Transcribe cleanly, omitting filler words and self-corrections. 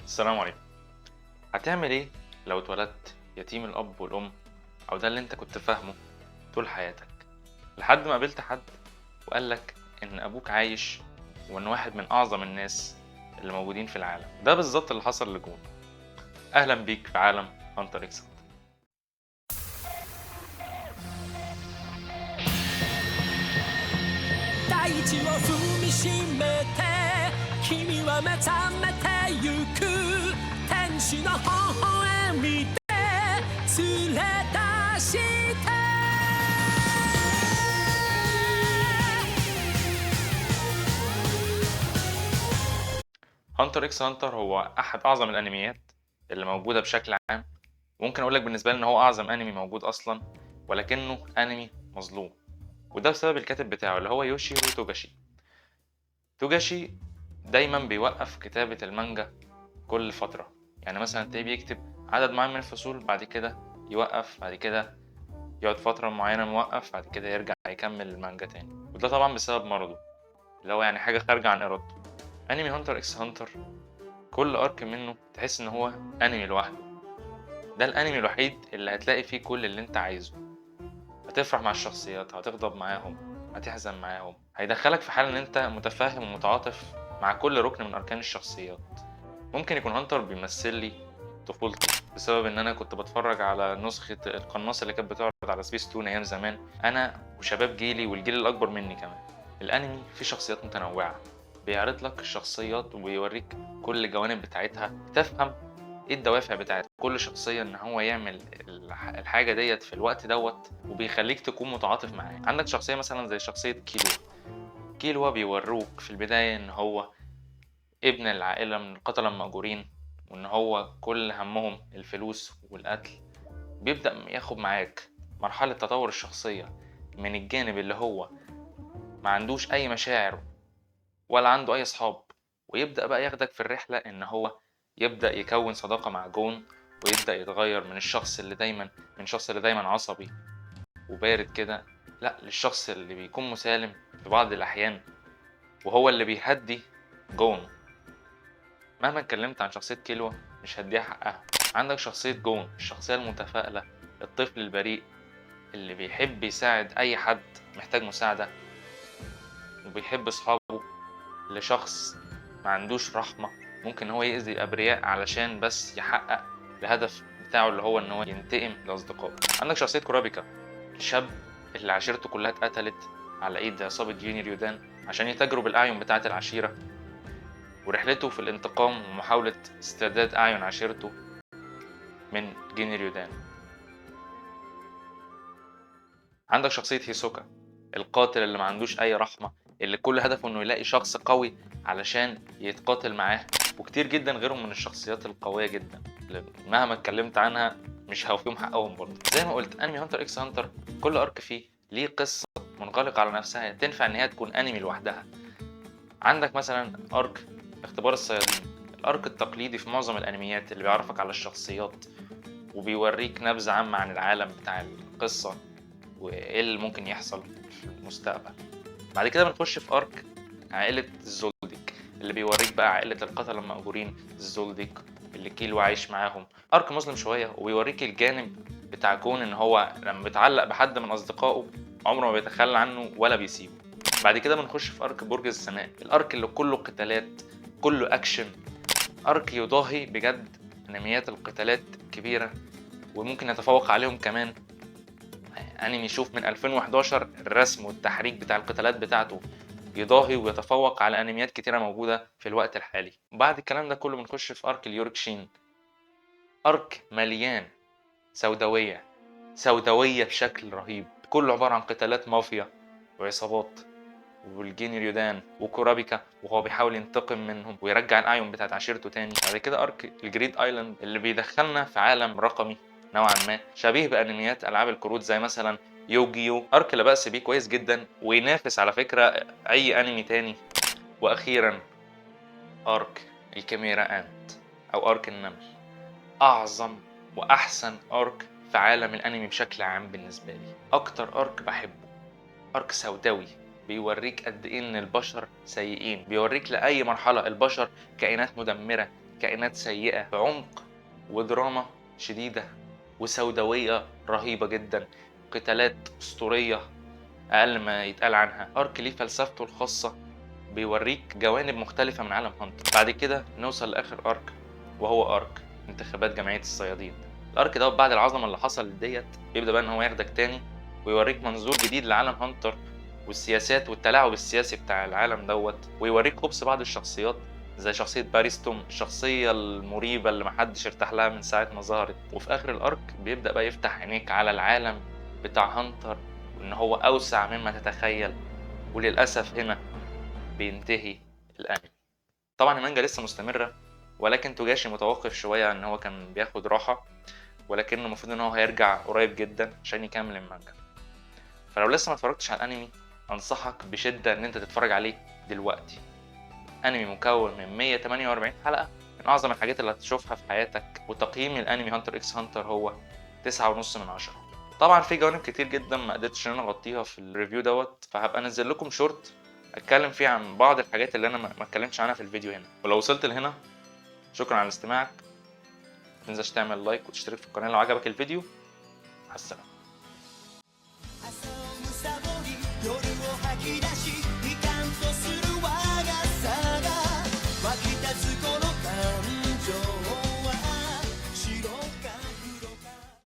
السلام عليكم. هتعمل ايه لو اتولدت يتيم الاب والام، او ده اللي انت كنت فاهمه طول حياتك، لحد ما قابلت حد وقال لك ان ابوك عايش وان واحد من اعظم الناس اللي موجودين في العالم؟ ده بالظبط اللي حصل لجون. اهلا بيك في عالم هانتر اكس هانتر. 大地を踏みしめて君は目覚めてゆく天使の微笑みで連れ出してهانتر اكس هانتر هو احد اعظم الانميات اللي موجوده بشكل عام. ممكن اقول لك بالنسبه لي ان هو اعظم انمي موجود اصلا، ولكنه انمي مظلوم، وده بسبب الكاتب بتاعه اللي هو يوشيرو توغاشي. توغاشي دايما بيوقف كتابة المانجا كل فترة، يعني مثلا تلاقيه بيكتب عدد معين من الفصول، بعد كده يوقف، بعد كده يقعد فترة معينة موقف، بعد كده يرجع يكمل المانجا تاني، وده طبعا بسبب مرضه اللي هو يعني حاجة خارجة عن إرادته. أنمي هانتر إكس هانتر كل أرك منه تحس إن هو أنمي لوحده. ده الأنمي الوحيد اللي هتلاقي فيه كل اللي أنت عايزه، هتفرح مع الشخصيات، هتغضب معاهم، هتحزن معاهم، هيدخلك في حال إن أنت متفاهم ومتعاطف مع كل ركن من أركان الشخصيات. ممكن يكون هانتر بيمثل لي طفولتي، بسبب ان انا كنت بتفرج على نسخة القناص اللي كانت بتعرض على سبيس تون ايام زمان، انا وشباب جيلي والجيل الاكبر مني كمان. الانمي فيه شخصيات متنوعة، بيعرض لك الشخصيات وبيوريك كل الجوانب بتاعتها، تفهم ايه الدوافع بتاعت كل شخصية ان هو يعمل الحاجة ديت في الوقت دوت، وبيخليك تكون متعاطف معاه. عندك شخصية مثلا زي شخصية كيلوا بيوروك في البداية ان هو ابن العائلة من القتلة المأجورين، وإن هو كل همهم الفلوس والقتل. بيبدأ ياخد معاك مرحلة تطور الشخصية من الجانب اللي هو ما عندوش أي مشاعر ولا عنده أي صحاب، ويبدأ بقى ياخدك في الرحلة إن هو يبدأ يكون صداقة مع جون، ويبدأ يتغير من الشخص اللي دايما عصبي وبارد كده، لا، للشخص اللي بيكون مسالم في بعض الأحيان، وهو اللي بيهدي جون. مهما اتكلمت عن شخصية كيلوا مش هديها حقها. عندك شخصية جون، الشخصية المتفائلة، الطفل البريء اللي بيحب يساعد أي حد محتاج مساعدة، وبيحب أصحابه، لشخص ما عندوش رحمة، ممكن هو يأذي الأبرياء علشان بس يحقق الهدف بتاعه اللي هو إن هو ينتقم لأصدقائه. عندك شخصية كورابيكا، الشاب اللي عشيرته كلها اتقتلت على إيد عصابة جيني ريودان عشان يتاجروا بالأعين بتاعة العشيرة، ورحلته في الانتقام ومحاولة استرداد أعين عشيرته من جيني ريودان. عندك شخصية هيسوكا، القاتل اللي ما عندوش أي رحمة، اللي كل هدفه إنه يلاقي شخص قوي علشان يتقاتل معاه، وكتير جدا غيرهم من الشخصيات القوية جدا اللي مهما اتكلمت عنها مش هوفيهم حقهم برضه. زي ما قلت، أنمي هانتر إكس هانتر كل أرك فيه ليه قصة منغلقة على نفسها، تنفع إن هي تكون أنمي لوحدها. عندك مثلا أرك اختبار الصيادين، الأرك التقليدي في معظم الأنميات اللي بيعرفك على الشخصيات وبيوريك نبذة عامة عن العالم بتاع القصة وايه اللي ممكن يحصل في المستقبل. بعد كده بنخش في ارك عائلة الزولديك، اللي بيوريك بقى عائلة القتلة المأجورين الزولديك اللي كيلو عايش معاهم. ارك مظلم شوية وبيوريك الجانب بتاع كون ان هو لما بيتعلق بحد من اصدقائه عمره ما بيتخلى عنه ولا بيسيبه. بعد كده بنخش في ارك برج السماء، الارك اللي كله قتالات، كله اكشن، ارك يضاهي بجد انميات القتالات الكبيرة، وممكن يتفوق عليهم كمان. انمي شوف من 2011 الرسم والتحريك بتاع القتالات بتاعته يضاهي ويتفوق على انميات كتيره موجوده في الوقت الحالي. بعد الكلام ده كله بنخش في ارك اليوركشين، ارك مليان سوداويه بشكل رهيب، كله عباره عن قتالات مافيا وعصابات، والجيني ريودان وكورابيكا وهو بيحاول ينتقم منهم ويرجع الاعين بتاعت عشيرته تاني. بعد كده ارك الجريد ايلاند اللي بيدخلنا في عالم رقمي نوعا ما شبيه بانميات العاب الكروت زي مثلا يوجيو، ارك لا باس بيه كويس جدا وينافس على فكره اي انمي تاني. واخيرا ارك الكاميرا انت او ارك النمل، اعظم واحسن ارك في عالم الانمي بشكل عام بالنسبه لي، اكتر ارك بحبه. ارك سوداوي بيوريك قد ايه ان البشر سيئين، بيوريك لاي مرحله البشر كائنات مدمره، كائنات سيئة بعمق ودراما شديدة وسوداوية رهيبة جدا، قتالات أسطورية أقل ما يتقال عنها. أرك ليه فلسفته الخاصة بيوريك جوانب مختلفة من عالم هانتر. بعد كده نوصل لآخر أرك وهو أرك انتخابات جمعية الصيادين. الأرك ده بعد العظمة اللي حصلت ديت بيبدأ بقى إن هو ياخدك تاني ويوريك منظور جديد لعالم هانتر والسياسات والتلاعب السياسي بتاع العالم دوت، ويوريك خبث بعض الشخصيات زي شخصية باريستوم، الشخصية المريبة اللي محدش ارتاح لها من ساعة ما ظهرت. وفي آخر الأرك بيبدأ بقى يفتح عينيك على العالم بتاع هانتر وإن هو أوسع مما تتخيل. وللأسف هنا بينتهي الأنمي. طبعا المانجا لسه مستمرة، ولكن توجاشي متوقف شوية إن هو كان بياخد راحة، ولكنه المفروض إن هو هيرجع قريب جدا عشان يكمل المانجا. فلو لسه ما اتفرجتش على الأنمي أنصحك بشدة إن أنت تتفرج عليه دلوقتي. أنمي مكون من 148 حلقة، من أعظم الحاجات اللي هتشوفها في حياتك. وتقييم الأنمي هانتر إكس هانتر هو 9.5 من 10. طبعا في جوانب كتير جدا ما قدرتش ان انا اغطيها في الريفيو دوت، فهبقى انزل لكم شورت اتكلم فيه عن بعض الحاجات اللي انا ما اتكلمتش عنها في الفيديو هنا. ولو وصلت لهنا شكرا على استماعك، متنساش تعمل لايك وتشترك في القناه لو عجبك الفيديو. مع السلامه.